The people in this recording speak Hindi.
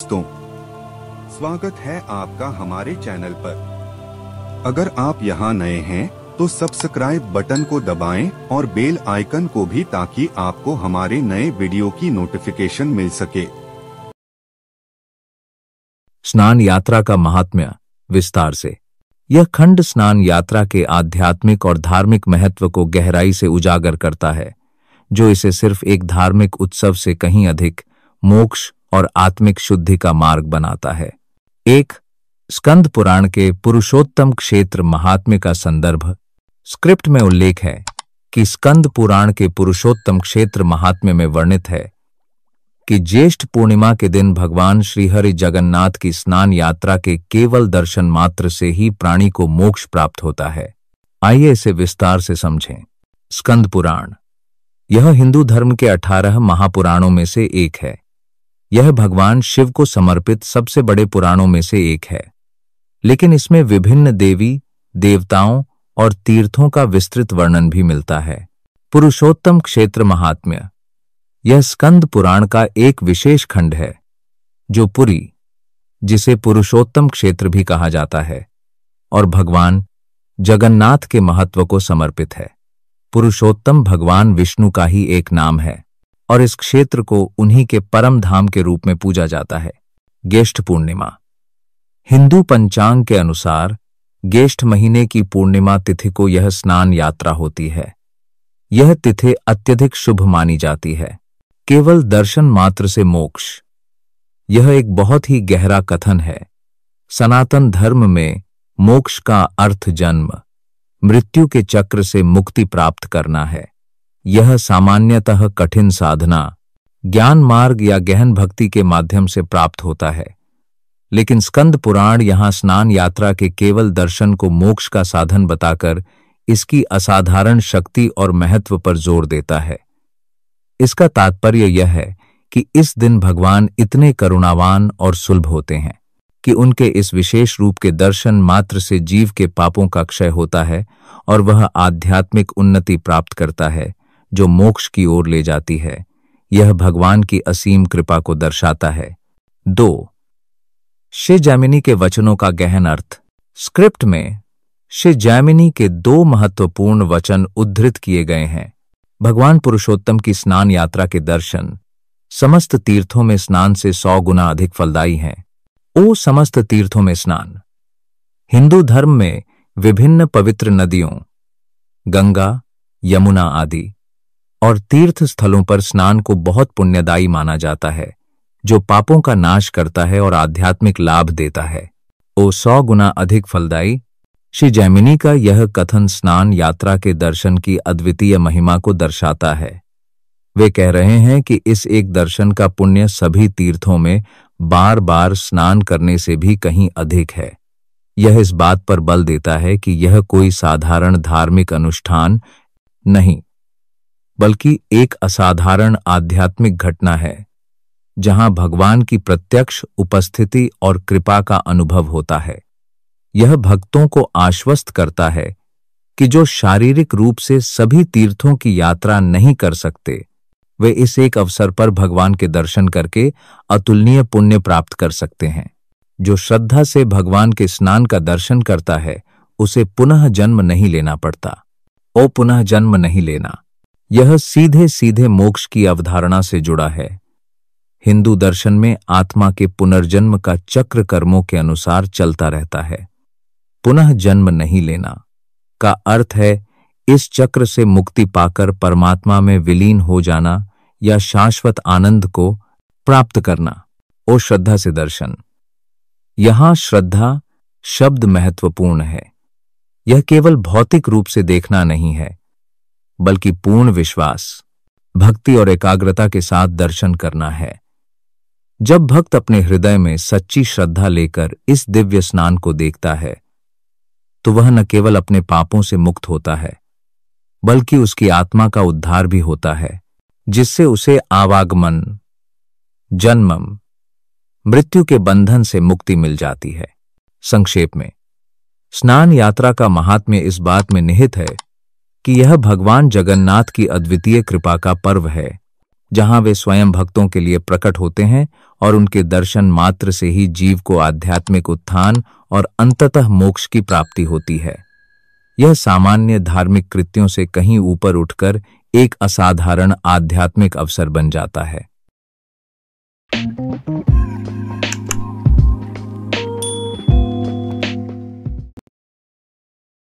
दोस्तों, स्वागत है आपका हमारे चैनल पर। अगर आप यहाँ नए हैं तो सब्सक्राइब बटन को दबाएं और बेल आइकन को भी, ताकि आपको हमारे नए वीडियो की नोटिफिकेशन मिल सके। स्नान यात्रा का महात्म्य विस्तार से। यह खंड स्नान यात्रा के आध्यात्मिक और धार्मिक महत्व को गहराई से उजागर करता है, जो इसे सिर्फ एक धार्मिक उत्सव से कहीं अधिक मोक्ष और आत्मिक शुद्धि का मार्ग बनाता है। एक स्कंद पुराण के पुरुषोत्तम क्षेत्र महात्म्य का संदर्भ। स्क्रिप्ट में उल्लेख है कि स्कंद पुराण के पुरुषोत्तम क्षेत्र महात्म्य में वर्णित है कि ज्येष्ठ पूर्णिमा के दिन भगवान श्रीहरि जगन्नाथ की स्नान यात्रा के केवल दर्शन मात्र से ही प्राणी को मोक्ष प्राप्त होता है। आइए इसे विस्तार से समझें। स्कंद पुराण यह हिंदू धर्म के 18 महापुराणों में से एक है। यह भगवान शिव को समर्पित सबसे बड़े पुराणों में से एक है, लेकिन इसमें विभिन्न देवी देवताओं और तीर्थों का विस्तृत वर्णन भी मिलता है। पुरुषोत्तम क्षेत्र महात्म्य यह स्कंद पुराण का एक विशेष खंड है, जो पुरी, जिसे पुरुषोत्तम क्षेत्र भी कहा जाता है, और भगवान जगन्नाथ के महत्व को समर्पित है। पुरुषोत्तम भगवान विष्णु का ही एक नाम है और इस क्षेत्र को उन्हीं के परम धाम के रूप में पूजा जाता है। ज्येष्ठ पूर्णिमा हिंदू पंचांग के अनुसार ज्येष्ठ महीने की पूर्णिमा तिथि को यह स्नान यात्रा होती है। यह तिथि अत्यधिक शुभ मानी जाती है। केवल दर्शन मात्र से मोक्ष, यह एक बहुत ही गहरा कथन है। सनातन धर्म में मोक्ष का अर्थ जन्म मृत्यु के चक्र से मुक्ति प्राप्त करना है। यह सामान्यतः कठिन साधना, ज्ञान मार्ग या गहन भक्ति के माध्यम से प्राप्त होता है, लेकिन स्कंद पुराण यहां स्नान यात्रा के केवल दर्शन को मोक्ष का साधन बताकर इसकी असाधारण शक्ति और महत्व पर जोर देता है। इसका तात्पर्य यह है कि इस दिन भगवान इतने करुणावान और सुलभ होते हैं कि उनके इस विशेष रूप के दर्शन मात्र से जीव के पापों का क्षय होता है और वह आध्यात्मिक उन्नति प्राप्त करता है, जो मोक्ष की ओर ले जाती है। यह भगवान की असीम कृपा को दर्शाता है। 2 श्री जैमिनी के वचनों का गहन अर्थ। स्क्रिप्ट में श्री जैमिनी के 2 महत्वपूर्ण वचन उद्धृत किए गए हैं। भगवान पुरुषोत्तम की स्नान यात्रा के दर्शन समस्त तीर्थों में स्नान से 100 गुना अधिक फलदायी हैं। ओ समस्त तीर्थों में स्नान। हिंदू धर्म में विभिन्न पवित्र नदियों, गंगा, यमुना आदि और तीर्थ स्थलों पर स्नान को बहुत पुण्यदायी माना जाता है, जो पापों का नाश करता है और आध्यात्मिक लाभ देता है। ओ 100 गुना अधिक फलदायी। श्री जैमिनी का यह कथन स्नान यात्रा के दर्शन की अद्वितीय महिमा को दर्शाता है। वे कह रहे हैं कि इस एक दर्शन का पुण्य सभी तीर्थों में बार बार स्नान करने से भी कहीं अधिक है। यह इस बात पर बल देता है कि यह कोई साधारण धार्मिक अनुष्ठान नहीं, बल्कि एक असाधारण आध्यात्मिक घटना है, जहां भगवान की प्रत्यक्ष उपस्थिति और कृपा का अनुभव होता है। यह भक्तों को आश्वस्त करता है कि जो शारीरिक रूप से सभी तीर्थों की यात्रा नहीं कर सकते, वे इस एक अवसर पर भगवान के दर्शन करके अतुलनीय पुण्य प्राप्त कर सकते हैं। जो श्रद्धा से भगवान के स्नान का दर्शन करता है, उसे पुनः जन्म नहीं लेना पड़ता। ओ पुनः जन्म नहीं लेना, यह सीधे सीधे मोक्ष की अवधारणा से जुड़ा है। हिंदू दर्शन में आत्मा के पुनर्जन्म का चक्र कर्मों के अनुसार चलता रहता है। पुनः जन्म नहीं लेना का अर्थ है इस चक्र से मुक्ति पाकर परमात्मा में विलीन हो जाना या शाश्वत आनंद को प्राप्त करना। ओ श्रद्धा से दर्शन। यहां श्रद्धा शब्द महत्वपूर्ण है। यह केवल भौतिक रूप से देखना नहीं है, बल्कि पूर्ण विश्वास, भक्ति और एकाग्रता के साथ दर्शन करना है। जब भक्त अपने हृदय में सच्ची श्रद्धा लेकर इस दिव्य स्नान को देखता है, तो वह न केवल अपने पापों से मुक्त होता है, बल्कि उसकी आत्मा का उद्धार भी होता है, जिससे उसे आवागमन, जन्म, मृत्यु के बंधन से मुक्ति मिल जाती है। संक्षेप में, स्नान यात्रा का महात्म्य इस बात में निहित है कि यह भगवान जगन्नाथ की अद्वितीय कृपा का पर्व है, जहां वे स्वयं भक्तों के लिए प्रकट होते हैं और उनके दर्शन मात्र से ही जीव को आध्यात्मिक उत्थान और अंततः मोक्ष की प्राप्ति होती है। यह सामान्य धार्मिक कृत्यों से कहीं ऊपर उठकर एक असाधारण आध्यात्मिक अवसर बन जाता है।